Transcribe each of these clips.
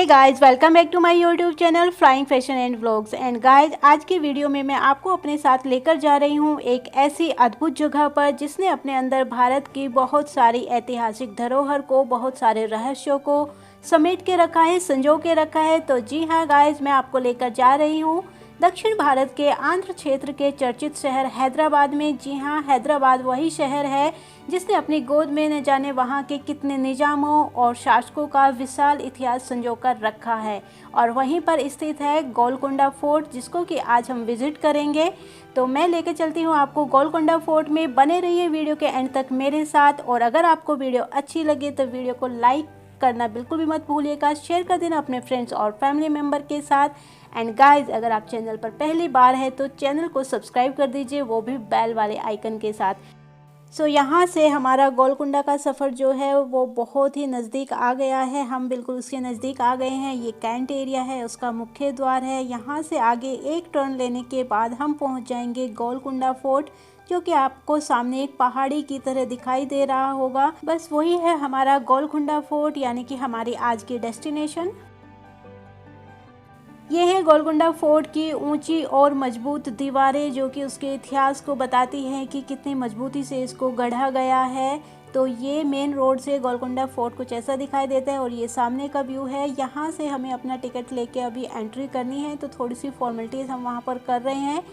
Hey guys, welcome back to my YouTube channel flying fashion and vlogs. And guys, आज की video में मैं आपको अपने साथ लेकर जा रही हूँ एक ऐसी अद्भुत जगह पर जिसने अपने अंदर भारत की बहुत सारी ऐतिहासिक धरोहर को, बहुत सारे रहस्यों को समेट के रखा है, संजो के रखा है। तो जी हाँ गाइस, मैं आपको लेकर जा रही हूँ दक्षिण भारत के आंध्र क्षेत्र के चर्चित शहर हैदराबाद में। जी हाँ, हैदराबाद वही शहर है जिसने अपनी गोद में न जाने वहाँ के कितने निजामों और शासकों का विशाल इतिहास संजो कर रखा है। और वहीं पर स्थित है गोलकुंडा फोर्ट, जिसको कि आज हम विजिट करेंगे। तो मैं लेके चलती हूँ आपको गोलकुंडा फोर्ट में। बने रहिए वीडियो के एंड तक मेरे साथ। और अगर आपको वीडियो अच्छी लगे तो वीडियो को लाइक करना बिल्कुल भी मत भूलिएगा, शेयर कर देना अपने फ्रेंड्स और फैमिली मेम्बर के साथ। एंड गाइस, अगर आप चैनल पर पहली बार है तो चैनल को सब्सक्राइब कर दीजिए, वो भी बेल वाले आइकन के साथ। सो यहाँ से हमारा गोलकुंडा का सफ़र जो है वो बहुत ही नज़दीक आ गया है। हम बिल्कुल उसके नज़दीक आ गए हैं। ये कैंट एरिया है, उसका मुख्य द्वार है। यहाँ से आगे एक टर्न लेने के बाद हम पहुँच जाएंगे गोलकुंडा फोर्ट, जो कि आपको सामने एक पहाड़ी की तरह दिखाई दे रहा होगा। बस वही है हमारा गोलकुंडा फोर्ट, यानी कि हमारी आज की डेस्टिनेशन। ये है गोलकुंडा फोर्ट की ऊंची और मजबूत दीवारें, जो कि उसके इतिहास को बताती हैं कि कितनी मजबूती से इसको गढ़ा गया है। तो ये मेन रोड से गोलकुंडा फोर्ट कुछ ऐसा दिखाई देता है। और ये सामने का व्यू है। यहाँ से हमें अपना टिकट लेके अभी एंट्री करनी है, तो थोड़ी सी फॉर्मेलिटीज़ हम वहाँ पर कर रहे हैं।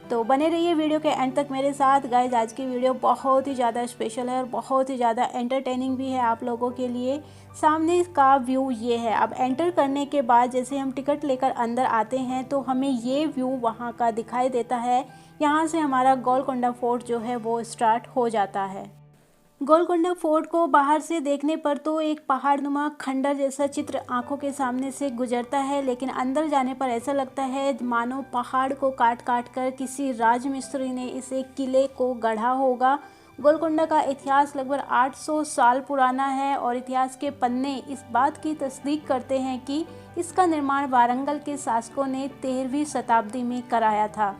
तो बने रहिए वीडियो के एंड तक मेरे साथ। गाइज, आज की वीडियो बहुत ही ज़्यादा स्पेशल है और बहुत ही ज़्यादा एंटरटेनिंग भी है आप लोगों के लिए। सामने का व्यू ये है। अब एंटर करने के बाद जैसे हम टिकट लेकर अंदर आते हैं तो हमें ये व्यू वहाँ का दिखाई देता है। यहाँ से हमारा गोलकुंडा फोर्ट जो है वो स्टार्ट हो जाता है। गोलकुंडा फोर्ट को बाहर से देखने पर तो एक पहाड़नुमा खंडर जैसा चित्र आंखों के सामने से गुजरता है, लेकिन अंदर जाने पर ऐसा लगता है मानो पहाड़ को काट काट कर किसी राजमिस्त्री ने इसे किले को गढ़ा होगा। गोलकुंडा का इतिहास लगभग 800 साल पुराना है और इतिहास के पन्ने इस बात की तस्दीक करते हैं कि इसका निर्माण वारंगल के शासकों ने 13वीं शताब्दी में कराया था।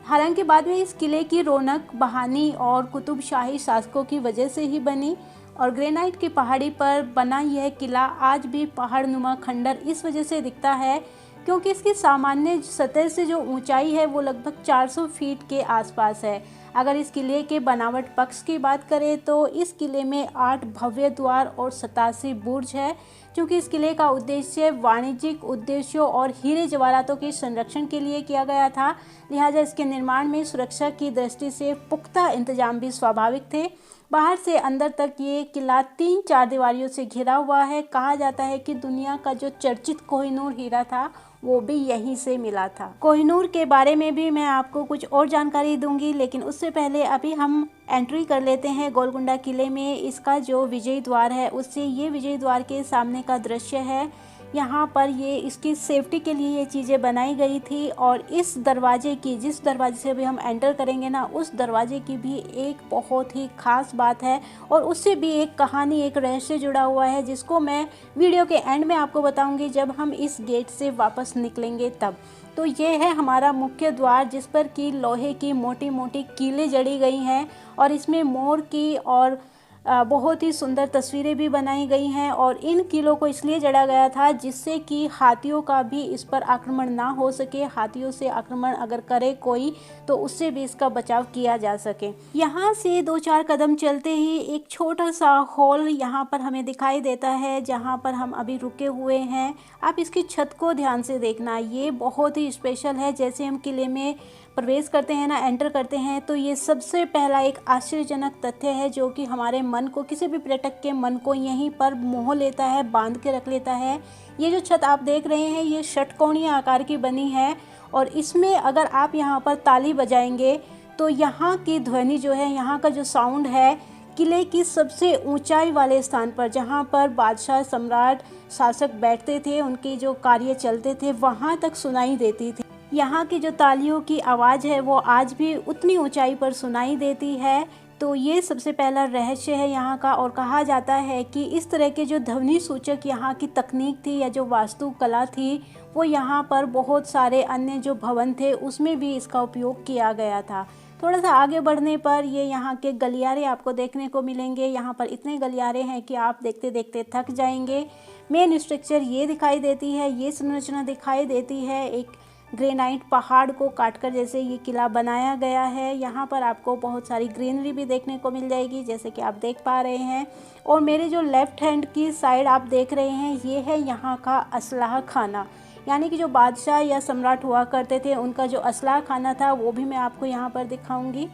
हालांकि बाद में इस किले की रौनक बहानी और कुतुबशाही शासकों की वजह से ही बनी। और ग्रेनाइट की पहाड़ी पर बना यह किला आज भी पहाड़नुमा खंडर इस वजह से दिखता है क्योंकि इसकी सामान्य सतह से जो ऊंचाई है वो लगभग 400 फीट के आसपास है। अगर इस किले के बनावट पक्ष की बात करें तो इस किले में 8 भव्य द्वार और 87 बुर्ज है, क्योंकि इस किले का उद्देश्य वाणिज्यिक उद्देश्यों और हीरे जवाहरातों के संरक्षण के लिए किया गया था। लिहाजा इसके निर्माण में सुरक्षा की दृष्टि से पुख्ता इंतजाम भी स्वाभाविक थे। बाहर से अंदर तक ये किला 3 चारदीवारियों से घिरा हुआ है। कहा जाता है कि दुनिया का जो चर्चित कोहिनूर हीरा था वो भी यहीं से मिला था। कोहिनूर के बारे में भी मैं आपको कुछ और जानकारी दूंगी, लेकिन उससे पहले अभी हम एंट्री कर लेते हैं गोलकुंडा किले में। इसका जो विजय द्वार है उससे ये विजय द्वार के सामने का दृश्य है। यहाँ पर ये इसकी सेफ्टी के लिए ये चीज़ें बनाई गई थी। और इस दरवाजे की, जिस दरवाजे से अभी हम एंटर करेंगे ना, उस दरवाजे की भी एक बहुत ही ख़ास बात है और उससे भी एक कहानी, एक रहस्य जुड़ा हुआ है, जिसको मैं वीडियो के एंड में आपको बताऊंगी जब हम इस गेट से वापस निकलेंगे तब। तो ये है हमारा मुख्य द्वार, जिस पर कि लोहे की मोटी मोटी कीलें जड़ी गई हैं और इसमें मोर की और बहुत ही सुंदर तस्वीरें भी बनाई गई हैं। और इन किलों को इसलिए जड़ा गया था जिससे कि हाथियों का भी इस पर आक्रमण ना हो सके। हाथियों से आक्रमण अगर करे कोई तो उससे भी इसका बचाव किया जा सके। यहाँ से 2-4 कदम चलते ही एक छोटा सा हॉल यहाँ पर हमें दिखाई देता है, जहाँ पर हम अभी रुके हुए हैं। आप इसकी छत को ध्यान से देखना, ये बहुत ही स्पेशल है। जैसे हम किले में प्रवेश करते हैं ना, एंटर करते हैं, तो ये सबसे पहला एक आश्चर्यजनक तथ्य है जो कि हमारे मन को, किसी भी पर्यटक के मन को यहीं पर मोह लेता है, बांध के रख लेता है। ये जो छत आप देख रहे हैं ये षटकोणीय आकार की बनी है और इसमें अगर आप यहाँ पर ताली बजाएंगे तो यहाँ की ध्वनि जो है, यहाँ का जो साउंड है, किले की सबसे ऊंचाई वाले स्थान पर, जहाँ पर बादशाह, सम्राट, शासक बैठते थे, उनके जो कार्य चलते थे, वहाँ तक सुनाई देती थी। यहाँ की जो तालियों की आवाज़ है वो आज भी उतनी ऊंचाई पर सुनाई देती है। तो ये सबसे पहला रहस्य है यहाँ का। और कहा जाता है कि इस तरह के जो ध्वनि सूचक यहाँ की तकनीक थी या जो वास्तुकला थी, वो यहाँ पर बहुत सारे अन्य जो भवन थे उसमें भी इसका उपयोग किया गया था। थोड़ा सा आगे बढ़ने पर ये यहाँ के गलियारे आपको देखने को मिलेंगे। यहाँ पर इतने गलियारे हैं कि आप देखते देखते थक जाएंगे। मेन स्ट्रक्चर ये दिखाई देती है, ये संरचना दिखाई देती है। एक ग्रेनाइट पहाड़ को काटकर जैसे ये किला बनाया गया है। यहाँ पर आपको बहुत सारी ग्रीनरी भी देखने को मिल जाएगी, जैसे कि आप देख पा रहे हैं। और मेरे जो लेफ़्ट हैंड की साइड आप देख रहे हैं, ये है यहाँ का असलाह खाना, यानी कि जो बादशाह या सम्राट हुआ करते थे उनका जो असलाह खाना था वो भी मैं आपको यहाँ पर दिखाऊंगी।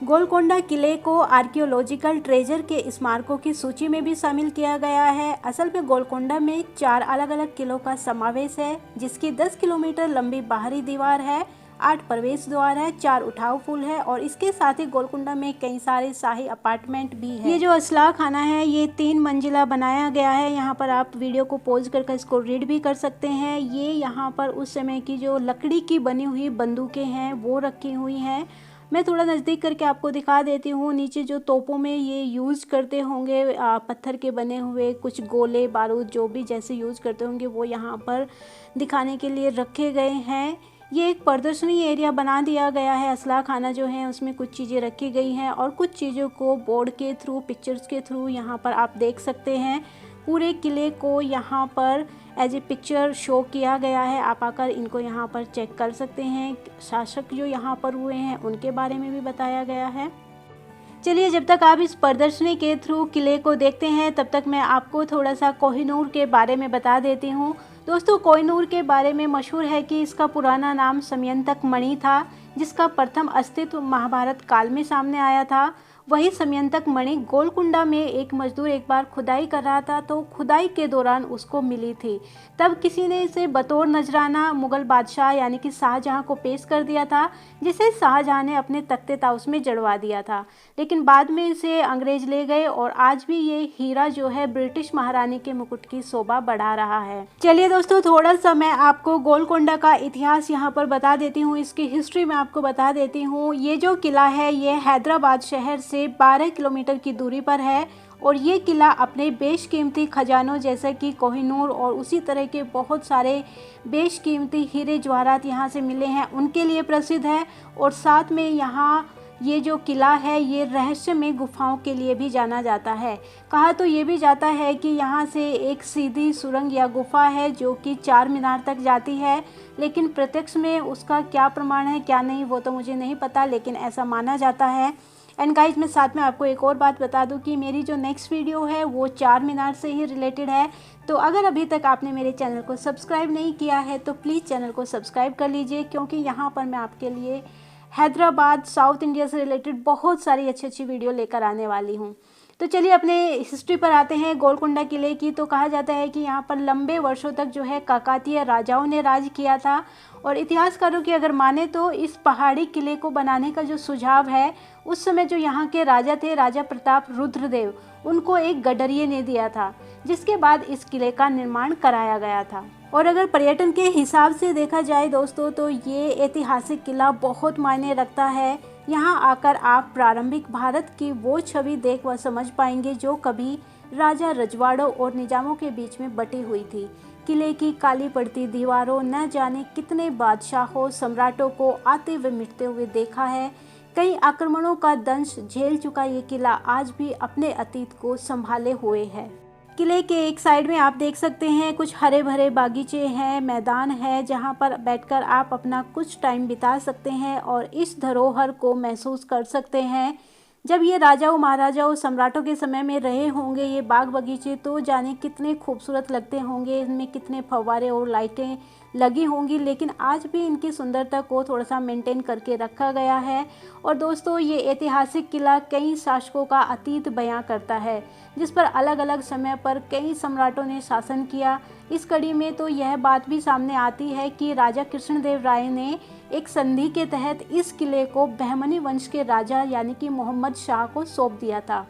गोलकोंडा किले को आर्कियोलॉजिकल ट्रेजर के स्मारकों की सूची में भी शामिल किया गया है। असल में गोलकोंडा में 4 अलग अलग किलों का समावेश है, जिसकी 10 किलोमीटर लंबी बाहरी दीवार है, 8 प्रवेश द्वार है, 4 उठाव पुल है और इसके साथ ही गोलकोंडा में कई सारे शाही अपार्टमेंट भी है। ये जो असलाह खाना है ये 3 मंजिला बनाया गया है। यहाँ पर आप वीडियो को पॉज करके इसको रीड भी कर सकते हैं। ये यहाँ पर उस समय की जो लकड़ी की बनी हुई बंदूकें हैं वो रखी हुई हैं। मैं थोड़ा नज़दीक करके आपको दिखा देती हूँ। नीचे जो तोपों में ये यूज़ करते होंगे पत्थर के बने हुए कुछ गोले बारूद जो भी जैसे यूज़ करते होंगे वो यहाँ पर दिखाने के लिए रखे गए हैं। ये एक प्रदर्शनी एरिया बना दिया गया है। असलाह खाना जो है उसमें कुछ चीज़ें रखी गई हैं और कुछ चीज़ों को बोर्ड के थ्रू, पिक्चर्स के थ्रू यहाँ पर आप देख सकते हैं। पूरे किले को यहाँ पर एज ए पिक्चर शो किया गया है। आप आकर इनको यहाँ पर चेक कर सकते हैं। शासक जो यहाँ पर हुए हैं उनके बारे में भी बताया गया है। चलिए, जब तक आप इस प्रदर्शनी के थ्रू किले को देखते हैं तब तक मैं आपको थोड़ा सा कोहिनूर के बारे में बता देती हूँ। दोस्तों, कोहिनूर के बारे में मशहूर है कि इसका पुराना नाम समयंतक मणि था, जिसका प्रथम अस्तित्व महाभारत काल में सामने आया था। वही समयंतक मणि गोलकुंडा में एक मजदूर एक बार खुदाई कर रहा था तो खुदाई के दौरान उसको मिली थी। तब किसी ने इसे बतौर नजराना मुगल बादशाह यानी कि शाहजहां को पेश कर दिया था, जिसे शाहजहां ने अपने तख्ते ताउस में जड़वा दिया था। लेकिन बाद में इसे अंग्रेज ले गए और आज भी ये हीरा जो है ब्रिटिश महारानी के मुकुट की शोभा बढ़ा रहा है। चलिए दोस्तों, थोड़ा सा मैं आपको गोलकोंडा का इतिहास यहाँ पर बता देती हूँ, इसकी हिस्ट्री मैं आपको बता देती हूँ। ये जो किला है ये हैदराबाद शहर से 12 किलोमीटर की दूरी पर है और ये किला अपने बेशकीमती खजानों जैसे कि कोहिनूर और उसी तरह के बहुत सारे बेशकीमती हीरे जवाहरात यहाँ से मिले हैं उनके लिए प्रसिद्ध है। और साथ में यहाँ ये जो किला है ये रहस्यमय गुफाओं के लिए भी जाना जाता है। कहा तो ये भी जाता है कि यहाँ से एक सीधी सुरंग या गुफा है जो कि 4 मीनार तक जाती है, लेकिन प्रत्यक्ष में उसका क्या प्रमाण है क्या नहीं वो तो मुझे नहीं पता, लेकिन ऐसा माना जाता है। एंड गाइज, मैं साथ में आपको एक और बात बता दूं कि मेरी जो नेक्स्ट वीडियो है वो 4 मीनार से ही रिलेटेड है। तो अगर अभी तक आपने मेरे चैनल को सब्सक्राइब नहीं किया है तो प्लीज़ चैनल को सब्सक्राइब कर लीजिए, क्योंकि यहाँ पर मैं आपके लिए हैदराबाद, साउथ इंडिया से रिलेटेड बहुत सारी अच्छी अच्छी वीडियो लेकर आने वाली हूँ। तो चलिए अपने हिस्ट्री पर आते हैं गोलकुंडा किले की। तो कहा जाता है कि यहाँ पर लंबे वर्षों तक जो है काकातीय राजाओं ने राज किया था और इतिहासकारों की अगर माने तो इस पहाड़ी किले को बनाने का जो सुझाव है उस समय जो यहाँ के राजा थे, राजा प्रताप रुद्रदेव, उनको एक गडरिये ने दिया था, जिसके बाद इस किले का निर्माण कराया गया था। और अगर पर्यटन के हिसाब से देखा जाए दोस्तों तो ये ऐतिहासिक किला बहुत मायने रखता है। यहाँ आकर आप प्रारंभिक भारत की वो छवि देख व समझ पाएंगे जो कभी राजा रजवाड़ों और निजामों के बीच में बटी हुई थी। किले की काली पड़ती दीवारों न जाने कितने बादशाहों, सम्राटों को आते व मिटते हुए देखा है। कई आक्रमणों का दंश झेल चुका ये किला आज भी अपने अतीत को संभाले हुए है। किले के एक साइड में आप देख सकते हैं कुछ हरे भरे बागीचे हैं, मैदान है जहां पर बैठकर आप अपना कुछ टाइम बिता सकते हैं और इस धरोहर को महसूस कर सकते हैं। जब ये राजाओं, महाराजाओं, सम्राटों के समय में रहे होंगे ये बाग बगीचे तो जाने कितने खूबसूरत लगते होंगे, इनमें कितने फव्वारे और लाइटें लगी होंगी, लेकिन आज भी इनकी सुंदरता को थोड़ा सा मेंटेन करके रखा गया है। और दोस्तों, ये ऐतिहासिक किला कई शासकों का अतीत बयां करता है, जिस पर अलग अलग समय पर कई सम्राटों ने शासन किया। इस कड़ी में तो यह बात भी सामने आती है कि राजा कृष्णदेव राय ने एक संधि के तहत इस किले को बहमनी वंश के राजा यानी कि मोहम्मद शाह को सौंप दिया था,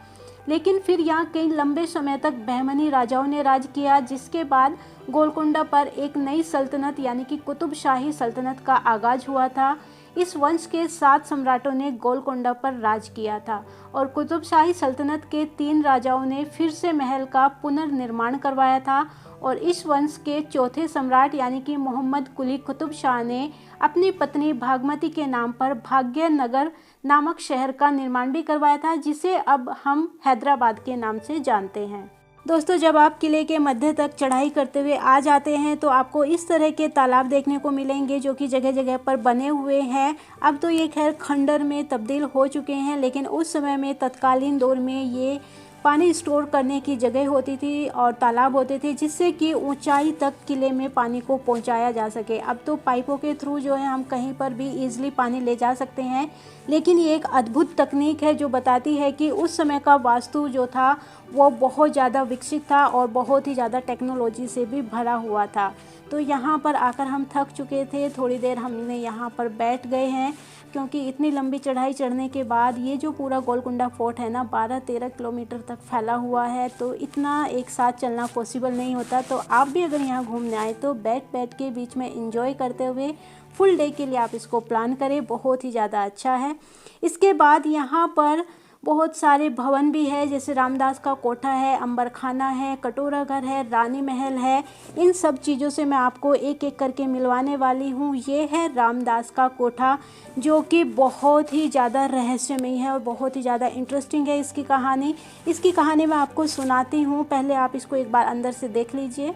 लेकिन फिर यहाँ कई लंबे समय तक बहमनी राजाओं ने राज किया, जिसके बाद गोलकुंडा पर एक नई सल्तनत यानी कि कुतुब शाही सल्तनत का आगाज हुआ था। इस वंश के 7 सम्राटों ने गोलकोंडा पर राज किया था और कुतुबशाही सल्तनत के 3 राजाओं ने फिर से महल का पुनर्निर्माण करवाया था। और इस वंश के चौथे सम्राट यानी कि मोहम्मद कुली कुतुब शाह ने अपनी पत्नी भागमती के नाम पर भाग्यनगर नामक शहर का निर्माण भी करवाया था, जिसे अब हम हैदराबाद के नाम से जानते हैं। दोस्तों, जब आप किले के मध्य तक चढ़ाई करते हुए आ जाते हैं तो आपको इस तरह के तालाब देखने को मिलेंगे जो कि जगह जगह पर बने हुए हैं। अब तो ये खैर खंडर में तब्दील हो चुके हैं, लेकिन उस समय में तत्कालीन दौर में ये पानी स्टोर करने की जगह होती थी और तालाब होते थे, जिससे कि ऊंचाई तक किले में पानी को पहुंचाया जा सके। अब तो पाइपों के थ्रू जो है हम कहीं पर भी ईजिली पानी ले जा सकते हैं, लेकिन ये एक अद्भुत तकनीक है जो बताती है कि उस समय का वास्तु जो था वो बहुत ज़्यादा विकसित था और बहुत ही ज़्यादा टेक्नोलॉजी से भी भरा हुआ था। तो यहाँ पर आकर हम थक चुके थे, थोड़ी देर हमने यहाँ पर बैठ गए हैं, क्योंकि इतनी लंबी चढ़ाई चढ़ने के बाद ये जो पूरा गोलकुंडा फोर्ट है ना 12-13 किलोमीटर तक फैला हुआ है, तो इतना एक साथ चलना पॉसिबल नहीं होता। तो आप भी अगर यहाँ घूमने आए तो बैठ के बीच में एंजॉय करते हुए फुल डे के लिए आप इसको प्लान करें, बहुत ही ज़्यादा अच्छा है। इसके बाद यहाँ पर बहुत सारे भवन भी है, जैसे रामदास का कोठा है, अंबरखाना है, कटोरा घर है, रानी महल है। इन सब चीज़ों से मैं आपको एक एक करके मिलवाने वाली हूँ। ये है रामदास का कोठा, जो कि बहुत ही ज़्यादा रहस्यमयी है और बहुत ही ज़्यादा इंटरेस्टिंग है इसकी कहानी मैं आपको सुनाती हूँ। पहले आप इसको एक बार अंदर से देख लीजिए।